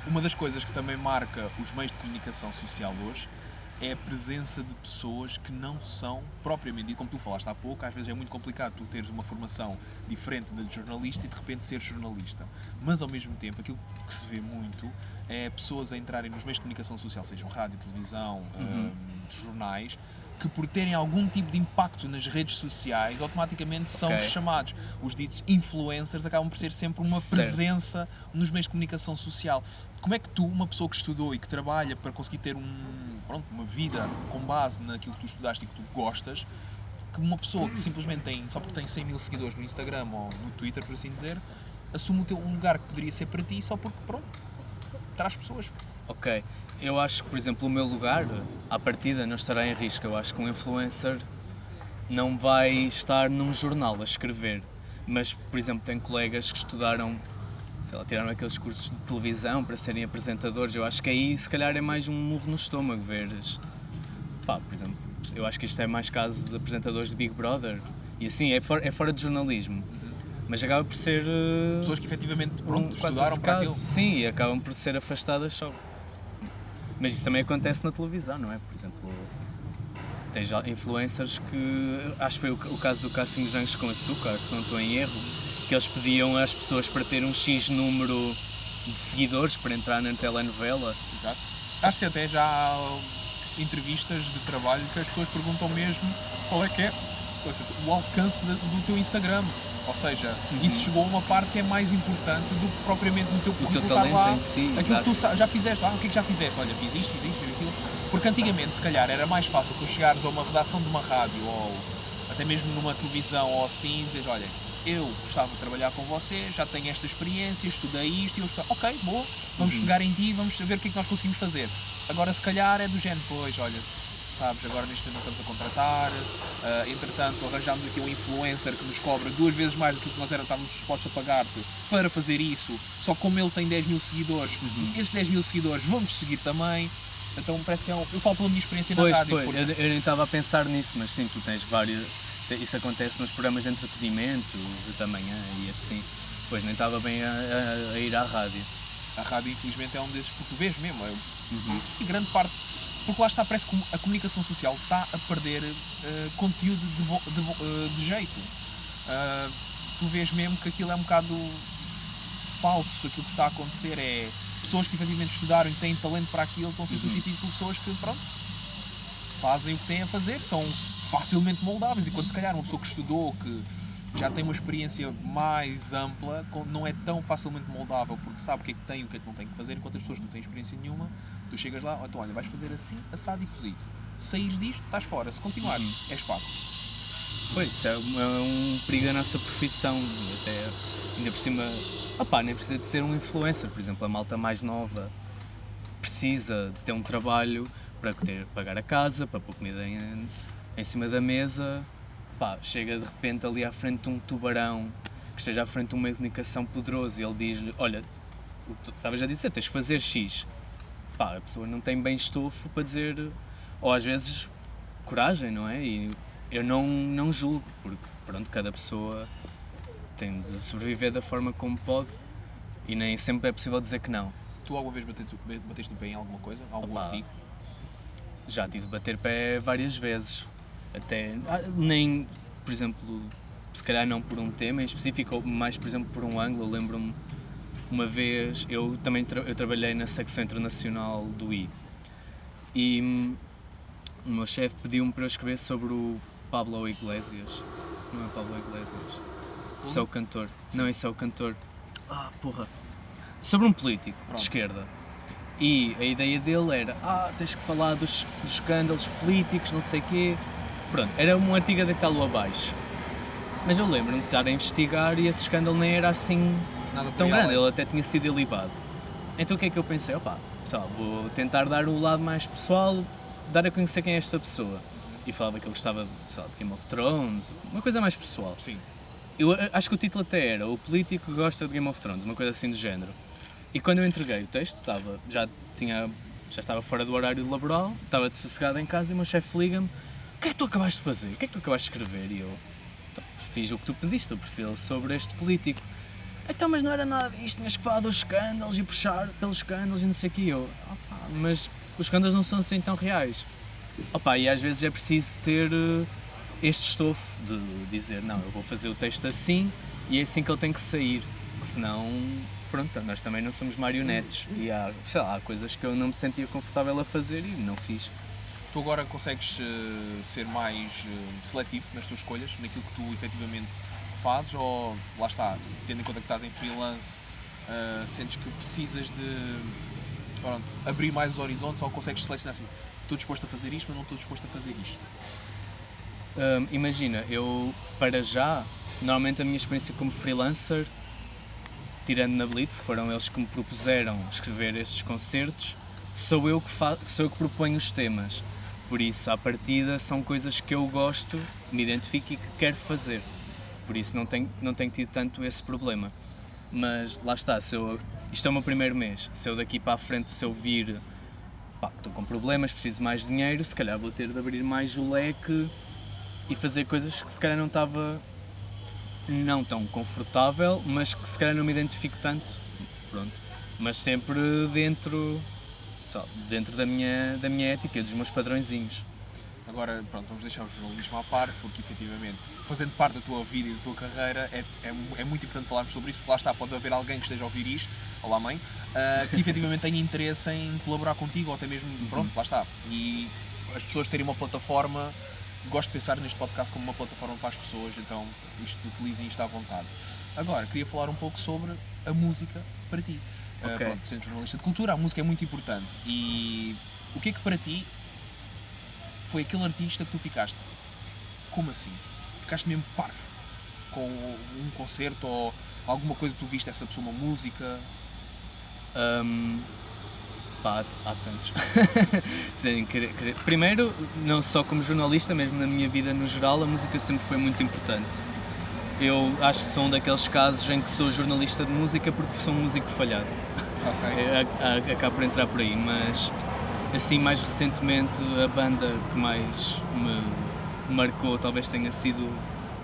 Speaker 2: Uma das coisas que também marca os meios de comunicação social hoje é a presença de pessoas que não são propriamente, e como tu falaste há pouco, às vezes é muito complicado tu teres uma formação diferente da de jornalista e de repente seres jornalista. Mas ao mesmo tempo, aquilo que se vê muito é pessoas a entrarem nos meios de comunicação social, sejam rádio, televisão, jornais, que por terem algum tipo de impacto nas redes sociais, automaticamente são
Speaker 3: Ok.
Speaker 2: chamados. Os ditos influencers acabam por ser sempre uma
Speaker 3: Certo.
Speaker 2: presença nos meios de comunicação social. Como é que tu, uma pessoa que estudou e que trabalha para conseguir ter uma vida com base naquilo que tu estudaste e que tu gostas, que uma pessoa que simplesmente tem, só porque tem 100 mil seguidores no Instagram ou no Twitter, por assim dizer, assume um lugar que poderia ser para ti só porque, pronto, traz pessoas.
Speaker 3: Ok, eu acho que, por exemplo, o meu lugar, à partida, não estará em risco. Eu acho que um influencer não vai estar num jornal a escrever, mas, por exemplo, tenho colegas que estudaram, sei lá, tiraram aqueles cursos de televisão para serem apresentadores. Eu acho que aí, se calhar, é mais um murro no estômago veres. Pá, por exemplo, eu acho que isto é mais caso de apresentadores de Big Brother, e assim, é fora de jornalismo, mas acaba por ser...
Speaker 2: Pessoas que efetivamente, pronto,
Speaker 3: quase
Speaker 2: estudaram
Speaker 3: esse
Speaker 2: para
Speaker 3: caso.
Speaker 2: aquilo.
Speaker 3: Sim, e acabam por ser afastadas só. Mas isso também acontece na televisão, não é? Por exemplo, tens influencers que... Acho que foi o caso do Cássio Morangos com Açúcar, se não estou em erro, que eles pediam às pessoas para ter um X número de seguidores para entrar na telenovela.
Speaker 2: Exato. Acho que até já há entrevistas de trabalho que as pessoas perguntam mesmo qual é que é o alcance do teu Instagram. Ou seja, isso chegou a uma parte que é mais importante do que propriamente no teu
Speaker 3: O teu
Speaker 2: currículo estar
Speaker 3: talento
Speaker 2: lá,
Speaker 3: em si,
Speaker 2: aquilo
Speaker 3: exato.
Speaker 2: que tu já fizeste. O que é que já fizeste? Olha, fiz isto, aquilo. Porque antigamente, se calhar, era mais fácil tu chegares a uma redação de uma rádio ou até mesmo numa televisão ou assim e dizeres, olha, eu gostava de trabalhar com você, já tenho esta experiência, estudei isto e eu estou, ok, boa, vamos pegar em ti e vamos ver o que é que nós conseguimos fazer. Agora, se calhar, é do género, pois, olha, sabes, agora neste momento estamos a contratar, entretanto arranjámos aqui um influencer que nos cobra 2 vezes mais do que nós estávamos dispostos a pagar-te para fazer isso, só como ele tem 10 mil seguidores, esses 10 mil seguidores vão-nos seguir também, então parece que eu falo pela minha experiência na rádio.
Speaker 3: Pois, eu nem estava a pensar nisso, mas sim, tu tens vários... Isso acontece nos programas de entretenimento, da manhã e assim. Pois, nem estava bem a ir à rádio.
Speaker 2: A rádio infelizmente é um desses, porque tu vês mesmo, e grande parte, porque lá está, parece que a comunicação social está a perder conteúdo de jeito. Tu vês mesmo que aquilo é um bocado falso, aquilo que está a acontecer é pessoas que efetivamente estudaram e têm talento para aquilo, estão a ser substituídas por pessoas que, pronto, fazem o que têm a fazer, são facilmente moldáveis, e quando se calhar uma pessoa que estudou, que já tem uma experiência mais ampla, não é tão facilmente moldável, porque sabe o que é que tem e o que é que não tem que fazer, enquanto as pessoas não têm experiência nenhuma, tu chegas lá, então olha, vais fazer assim, assado e cozido. Se saís disto, estás fora. Se continuares, és pago.
Speaker 3: Pois, isso é um perigo da nossa profissão, até ainda por cima, nem precisa de ser um influencer, por exemplo, a malta mais nova precisa de ter um trabalho para pagar a casa, para pôr comida em cima da mesa, chega de repente ali à frente de um tubarão que esteja à frente de um meio de comunicação poderoso e ele diz-lhe, olha, o que tu estavas a dizer, tens de fazer X. A pessoa não tem bem estofo para dizer, ou às vezes coragem, não é? E eu não julgo, porque pronto, cada pessoa tem de sobreviver da forma como pode e nem sempre é possível dizer que não.
Speaker 2: Tu alguma vez bateste o pé em alguma coisa? Algum artigo?
Speaker 3: Já tive de bater pé várias vezes, até nem, por exemplo, se calhar não por um tema em específico, ou mais, por exemplo, por um ângulo. Eu lembro-me uma vez, eu trabalhei na secção internacional do I e o meu chefe pediu-me para eu escrever sobre o Pablo Iglesias. Não é Pablo Iglesias? Isso é o cantor. Não, isso é o cantor. Sobre um político de esquerda. E a ideia dele era, tens que falar dos escândalos políticos, não sei o quê. Pronto, era um artigo a deitá-lo abaixo. Mas eu lembro-me de estar a investigar e esse escândalo nem era assim
Speaker 2: Nada
Speaker 3: tão grande, ele até tinha sido ilibado. Então o que é que eu pensei? Vou tentar dar o lado mais pessoal, dar a conhecer quem é esta pessoa. E falava que ele gostava de Game of Thrones, uma coisa mais pessoal.
Speaker 2: Sim.
Speaker 3: Eu acho que o título até era O Político que Gosta de Game of Thrones, uma coisa assim do género. E quando eu entreguei o texto, já estava fora do horário laboral, estava sossegado em casa e o meu chefe liga-me: o que é que tu acabaste de fazer? O que é que tu acabaste de escrever? E eu fiz o que tu pediste, o perfil sobre este político. Então, mas não era nada disto, tinhas que falar dos escândalos e puxar pelos escândalos e não sei o quê. Mas os escândalos não são assim tão reais. E às vezes é preciso ter este estofo de dizer, não, eu vou fazer o texto assim e é assim que ele tem que sair, porque senão, pronto, nós também não somos marionetes e há coisas que eu não me sentia confortável a fazer e não fiz.
Speaker 2: tu agora consegues ser mais seletivo nas tuas escolhas, naquilo que tu efetivamente fazes, ou lá está, tendo em conta que estás em freelance, sentes que precisas de abrir mais os horizontes, ou consegues selecionar assim, estou disposto a fazer isto, mas não estou disposto a fazer isto?
Speaker 3: Imagina, eu para já, normalmente a minha experiência como freelancer, tirando na Blitz, que foram eles que me propuseram escrever estes concertos, sou eu que proponho os temas. Por isso, à partida, são coisas que eu gosto, me identifico e que quero fazer. Por isso não tenho tido tanto esse problema. Mas lá está, isto é o meu primeiro mês. Se eu daqui para a frente, se eu vir, estou com problemas, preciso de mais dinheiro, se calhar vou ter de abrir mais o leque e fazer coisas que se calhar não estava não tão confortável, mas que se calhar não me identifico tanto. Pronto. Mas sempre dentro da minha ética e dos meus padrõezinhos.
Speaker 2: Agora, pronto, vamos deixar o jornalismo à parte, porque efetivamente, fazendo parte da tua vida e da tua carreira, é muito importante falarmos sobre isso, porque lá está, pode haver alguém que esteja a ouvir isto, olá mãe, que efetivamente tenha interesse em colaborar contigo, ou até mesmo, pronto, lá está. E as pessoas terem uma plataforma, gosto de pensar neste podcast como uma plataforma para as pessoas, então utilizem isto à vontade. Agora, queria falar um pouco sobre a música para ti.
Speaker 3: Okay.
Speaker 2: Pronto, sendo jornalista de cultura, a música é muito importante. E o que é que para ti foi aquele artista que tu ficaste? Como assim? Ficaste mesmo parvo com um concerto ou alguma coisa que tu viste essa pessoa, uma música?
Speaker 3: Há tantos. Sim, primeiro, não só como jornalista, mesmo na minha vida no geral, a música sempre foi muito importante. Eu acho que sou um daqueles casos em que sou jornalista de música porque sou um músico falhado.
Speaker 2: Okay.
Speaker 3: Acabo por entrar por aí, mas assim, mais recentemente, a banda que mais me marcou talvez tenha sido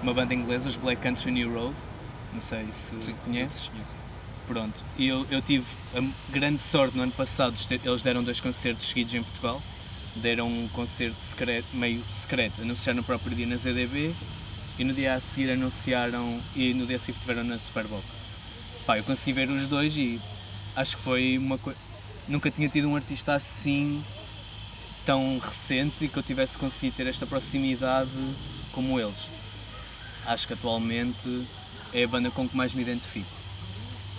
Speaker 3: uma banda inglesa, os Black Country New Road. Não sei se conheces.
Speaker 2: Conheço.
Speaker 3: Pronto, e eu tive a grande sorte no ano passado, eles deram 2 concertos seguidos em Portugal, deram um concerto meio secreto, anunciaram no próprio dia na ZDB e no dia a seguir e no dia a seguir tiveram na Superboc. Eu consegui ver os dois e acho que foi uma coisa, nunca tinha tido um artista assim tão recente e que eu tivesse conseguido ter esta proximidade como eles. Acho que atualmente é a banda com que mais me identifico.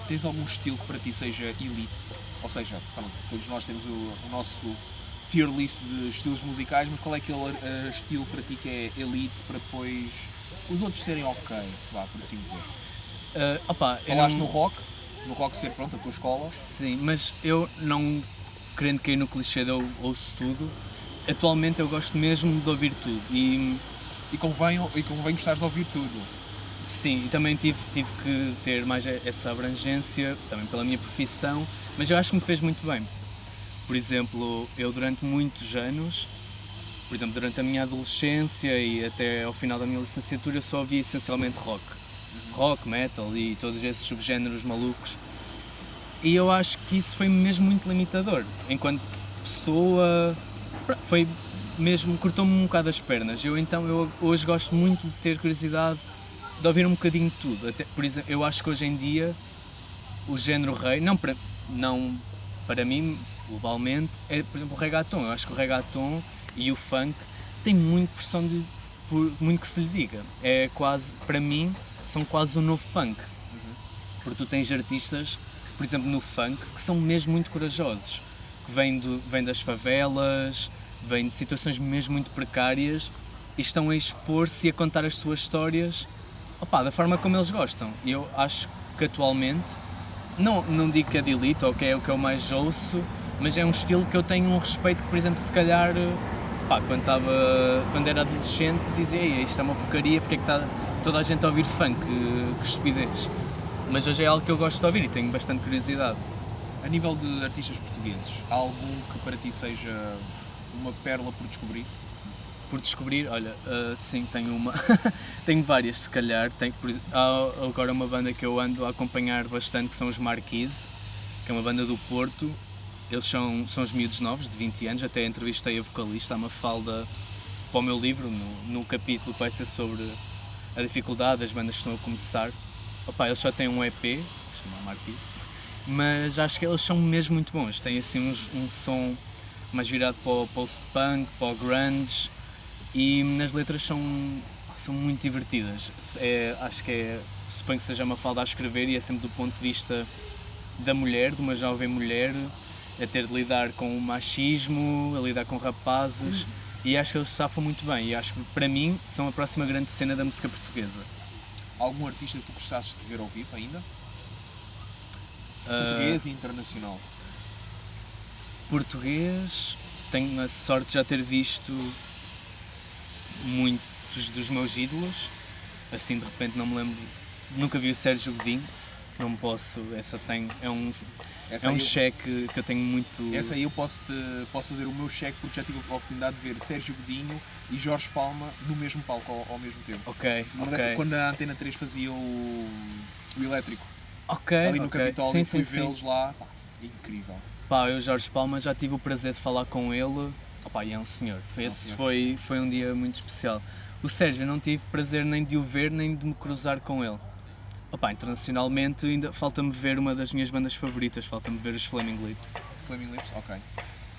Speaker 2: Tens algum estilo que para ti seja elite? Ou seja, pronto, todos nós temos o nosso tier list de estilos musicais, mas qual é aquele estilo para ti que é elite para depois os outros serem ok, por assim dizer? Falaste no rock ser, pronto, a tua escola?
Speaker 3: Sim, mas eu não querendo cair no clichê de eu ouço tudo, atualmente eu gosto mesmo de ouvir tudo
Speaker 2: E convém gostares de ouvir tudo.
Speaker 3: Sim, e também tive que ter mais essa abrangência, também pela minha profissão, mas eu acho que me fez muito bem. Por exemplo, eu durante muitos anos, durante a minha adolescência e até ao final da minha licenciatura, eu só ouvia essencialmente rock. Rock, metal e todos esses subgéneros malucos. E eu acho que isso foi mesmo muito limitador. Enquanto pessoa, foi mesmo, cortou-me um bocado as pernas. Eu hoje gosto muito de ter curiosidade de ouvir um bocadinho de tudo. Até, por exemplo, eu acho que hoje em dia o género rei, não para mim, globalmente, é, por exemplo, o reggaeton. Eu acho que o reggaeton e o funk têm muito pressão por muito que se lhe diga. É quase, para mim, são quase o novo punk. Porque tu tens artistas, por exemplo, no funk, que são mesmo muito corajosos. Que vêm das favelas, vêm de situações mesmo muito precárias e estão a expor-se e a contar as suas histórias da forma como eles gostam. E eu acho que atualmente, não digo que é de elite ou que é o que eu mais ouço, mas é um estilo que eu tenho um respeito que, por exemplo, se calhar, quando era adolescente, dizia: "Ei, isto é uma porcaria, porque é que está toda a gente a ouvir funk, que estupidez." Mas hoje é algo que eu gosto de ouvir e tenho bastante curiosidade.
Speaker 2: A nível de artistas portugueses, há algum que para ti seja uma pérola por descobrir?
Speaker 3: Por descobrir, olha, sim, tenho uma. Tenho várias, se calhar. Há agora uma banda que eu ando a acompanhar bastante, que são os Marquise, que é uma banda do Porto. Eles são os miúdos novos, de 20 anos. Até entrevistei a vocalista, a Mafalda, para o meu livro, no capítulo que vai ser sobre a dificuldade das bandas que estão a começar. Eles só têm um EP, que se chama Marquise, mas acho que eles são mesmo muito bons. Têm assim um som mais virado para o post-punk, para o grunge, e nas letras são muito divertidas. Acho que suponho que seja uma Mafalda a escrever e é sempre do ponto de vista da mulher, de uma jovem mulher, a ter de lidar com o machismo, a lidar com rapazes, e acho que eles safam muito bem, e acho que para mim são a próxima grande cena da música portuguesa.
Speaker 2: Algum artista que tu gostasses de ver ao vivo ainda? Português e internacional.
Speaker 3: Português, tenho a sorte de já ter visto muitos dos meus ídolos, assim de repente não me lembro, nunca vi o Sérgio Godinho, não posso, é um cheque que eu tenho muito...
Speaker 2: Essa aí eu posso fazer o meu cheque porque já tive a oportunidade de ver Sérgio Godinho e Jorge Palma no mesmo palco ao mesmo tempo.
Speaker 3: Ok.
Speaker 2: Quando a Antena 3 fazia o Elétrico. Ali no Capitólio, fui vê-los lá, pá, incrível.
Speaker 3: Pá, eu Jorge Palma já tive o prazer de falar com ele, opá, e é um senhor. Foi um dia muito especial. O Sérgio não tive prazer nem de o ver, nem de me cruzar com ele. Opá, internacionalmente ainda falta-me ver uma das minhas bandas favoritas, falta-me ver os Flaming Lips.
Speaker 2: Flaming Lips? Ok.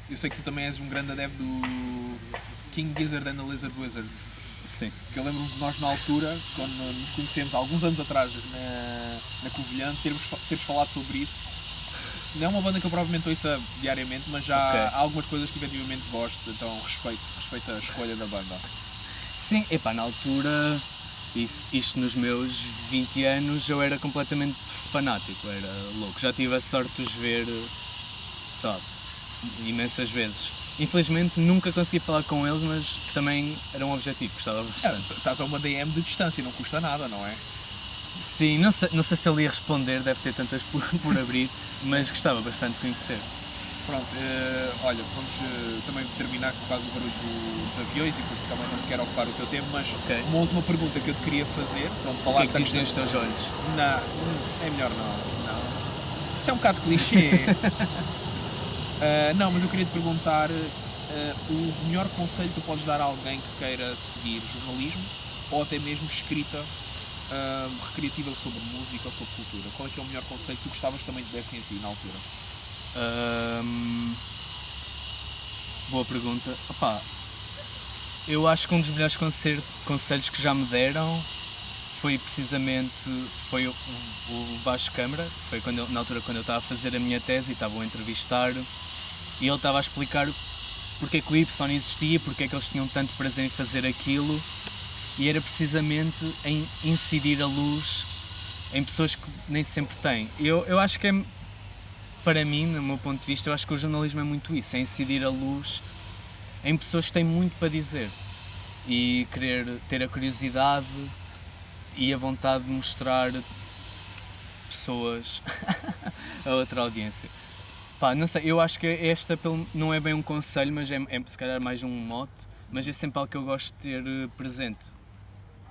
Speaker 2: Eu sei que tu também és um grande adepto do King Gizzard and the Lizard Wizard.
Speaker 3: Sim.
Speaker 2: Que eu lembro-me de nós na altura, quando nos conhecemos há alguns anos atrás na Covilhã, teres falado sobre isso. Não é uma banda que eu provavelmente ouça diariamente, mas já há algumas coisas que efetivamente gosto, então respeito a escolha da banda.
Speaker 3: Sim, epá, na altura, isto nos meus 20 anos, eu era completamente fanático, era louco. Já tive a sorte de os ver, sabe, imensas vezes. Infelizmente nunca consegui falar com eles, mas também era um objetivo, gostava bastante.
Speaker 2: Estás a uma DM de distância, não custa nada, não é?
Speaker 3: Sim, não sei se ele ia responder, deve ter tantas por abrir, mas gostava bastante de conhecer.
Speaker 2: Pronto, olha, vamos também terminar por causa do barulho dos aviões e porque também não quero ocupar o teu tempo, mas uma última pergunta que eu te queria fazer.
Speaker 3: O que é que dizem os teus olhos?
Speaker 2: Não, é melhor não. Isso é um bocado clichê. Não, mas eu queria te perguntar o melhor conselho que tu podes dar a alguém que queira seguir jornalismo ou até mesmo escrita recreativa sobre música ou sobre cultura. Qual é que é o melhor conselho que tu gostavas que também te dessem a ti na altura?
Speaker 3: Boa pergunta. Opá, eu acho que um dos melhores conselhos que já me deram foi precisamente o Vasco Câmara. Foi na altura quando eu estava a fazer a minha tese e estavam a entrevistar e ele estava a explicar porque é que o Y existia, porque é que eles tinham tanto prazer em fazer aquilo, e era precisamente em incidir a luz em pessoas que nem sempre têm. Eu acho que para mim, no meu ponto de vista, eu acho que o jornalismo é muito isso, é incidir a luz em pessoas que têm muito para dizer e querer ter a curiosidade e a vontade de mostrar pessoas a outra audiência. Pá, não sei, eu acho que esta não é bem um conselho, mas é se calhar mais um mote, mas é sempre algo que eu gosto de ter presente.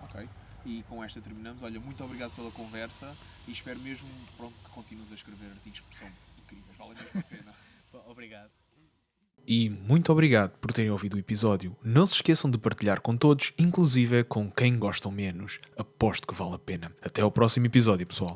Speaker 2: Ok, e com esta terminamos. Olha, muito obrigado pela conversa e espero mesmo que continues a escrever artigos que são incríveis, vale mesmo a pena.
Speaker 3: Obrigado.
Speaker 1: E muito obrigado por terem ouvido o episódio. Não se esqueçam de partilhar com todos, inclusive com quem gostam menos. Aposto que vale a pena. Até ao próximo episódio, pessoal.